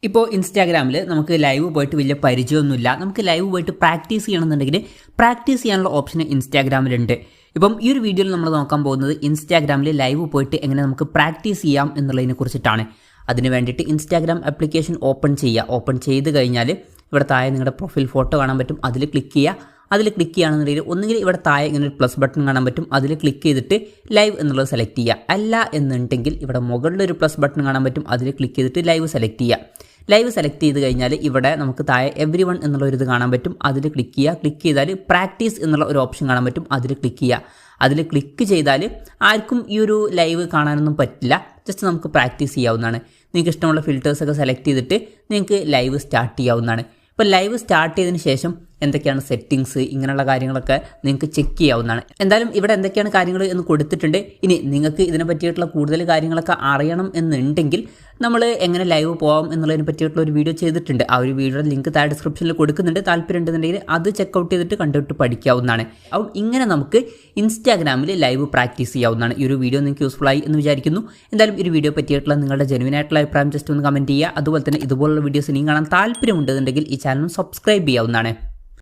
ഇപ്പോൾ ഇൻസ്റ്റാഗ്രാമിൽ നമുക്ക് ലൈവ് പോയിട്ട് വലിയ പരിചയമൊന്നുമില്ല. നമുക്ക് ലൈവ് പോയിട്ട് പ്രാക്ടീസ് ചെയ്യണമെന്നുണ്ടെങ്കിൽ പ്രാക്ടീസ് ചെയ്യാനുള്ള ഓപ്ഷൻ ഇൻസ്റ്റാഗ്രാമിലുണ്ട്. ഇപ്പം ഈ ഒരു വീഡിയോയിൽ നമ്മൾ നോക്കാൻ പോകുന്നത് ഇൻസ്റ്റാഗ്രാമിൽ ലൈവ് പോയിട്ട് എങ്ങനെ നമുക്ക് പ്രാക്ടീസ് ചെയ്യാം എന്നുള്ളതിനെ കുറിച്ചിട്ടാണ്. അതിന് വേണ്ടിയിട്ട് ഇൻസ്റ്റാഗ്രാം ആപ്ലിക്കേഷൻ ഓപ്പൺ ചെയ്യുക. ഓപ്പൺ ചെയ്ത് കഴിഞ്ഞാൽ ഇവിടെ താഴെ നിങ്ങളുടെ പ്രൊഫൈൽ ഫോട്ടോ കാണാൻ പറ്റും, അതിൽ ക്ലിക്ക് ചെയ്യുക. അതിൽ ക്ലിക്ക് ചെയ്യുകയാണെന്നുണ്ടെങ്കിൽ ഒന്നുകിൽ ഇവിടെ താഴെ ഇങ്ങനെ ഒരു പ്ലസ് ബട്ടൺ കാണാൻ പറ്റും, അതിൽ ക്ലിക്ക് ചെയ്തിട്ട് ലൈവ് എന്നുള്ളത് സെലക്ട് ചെയ്യുക. അല്ല എന്നുണ്ടെങ്കിൽ ഇവിടെ മുകളിലൊരു പ്ലസ് ബട്ടൺ കാണാൻ പറ്റും, അതിൽ ക്ലിക്ക് ചെയ്തിട്ട് ലൈവ് സെലക്ട് ചെയ്യുക. ലൈവ് സെലക്ട് ചെയ്ത് കഴിഞ്ഞാൽ ഇവിടെ നമുക്ക് താഴെ എവരി വൺ എന്നുള്ള ഒരു ഇത് കാണാൻ പറ്റും, അതിൽ ക്ലിക്ക് ചെയ്യുക. ക്ലിക്ക് ചെയ്താൽ പ്രാക്ടീസ് എന്നുള്ള ഒരു ഓപ്ഷൻ കാണാൻ പറ്റും, അതിൽ ക്ലിക്ക് ചെയ്യുക. അതിൽ ക്ലിക്ക് ചെയ്താൽ ആർക്കും ഈ ഒരു ലൈവ് കാണാനൊന്നും പറ്റില്ല, ജസ്റ്റ് നമുക്ക് പ്രാക്ടീസ് ചെയ്യാവുന്നതാണ്. നിങ്ങൾക്ക് ഇഷ്ടമുള്ള ഫിൽറ്റേഴ്സൊക്കെ സെലക്ട് ചെയ്തിട്ട് നിങ്ങൾക്ക് ലൈവ് സ്റ്റാർട്ട് ചെയ്യാവുന്നതാണ്. ഇപ്പോൾ ലൈവ് സ്റ്റാർട്ട് ചെയ്തതിന് ശേഷം എന്തൊക്കെയാണ് സെറ്റിങ്സ്, ഇങ്ങനെയുള്ള കാര്യങ്ങളൊക്കെ നിങ്ങൾക്ക് ചെക്ക് ചെയ്യാവുന്നതാണ്. എന്തായാലും ഇവിടെ എന്തൊക്കെയാണ് കാര്യങ്ങൾ എന്ന് കൊടുത്തിട്ടുണ്ട്. ഇനി നിങ്ങൾക്ക് ഇതിനെ പറ്റിയിട്ടുള്ള കൂടുതൽ കാര്യങ്ങളൊക്കെ അറിയണം എന്നുണ്ടെങ്കിൽ നമ്മൾ എങ്ങനെ ലൈവ് പോകാം എന്നുള്ളതിനെ പറ്റിയിട്ടുള്ള ഒരു വീഡിയോ ചെയ്തിട്ടുണ്ട്. ആ ഒരു വീഡിയോയുടെ ലിങ്ക് താഴെ ഡിസ്ക്രിപ്ഷനിൽ കൊടുക്കുന്നുണ്ട്. താല്പര്യം ഉണ്ടെന്നുണ്ടെങ്കിൽ അത് ചെക്കൗട്ട് ചെയ്തിട്ട് കണ്ടിട്ട് പഠിക്കാവുന്നതാണ്. അപ്പം ഇങ്ങനെ നമുക്ക് ഇൻസ്റ്റാഗ്രാമിൽ ലൈവ് പ്രാക്ടീസ് ചെയ്യാവുന്നതാണ്. ഈ ഒരു വീഡിയോ നിങ്ങൾക്ക് യൂസ്ഫുൾ ആയി എന്ന് വിചാരിക്കുന്നു. എന്തായാലും ഈ ഒരു വീഡിയോ പറ്റിയിട്ടുള്ള നിങ്ങളുടെ ജെന്യുവൻ ആയിട്ടുള്ള അഭിപ്രായം ജസ്റ്റ് ഒന്ന് കമൻറ്റ് ചെയ്യുക. അതുപോലെ തന്നെ ഇതുപോലുള്ള വീഡിയോസ് ഇനിയും കാണാൻ താല്പര്യമുണ്ടെന്നുണ്ടെങ്കിൽ ഈ ചാനൽ സബ്സ്ക്രൈബ് ചെയ്യാവുന്നതാണ്.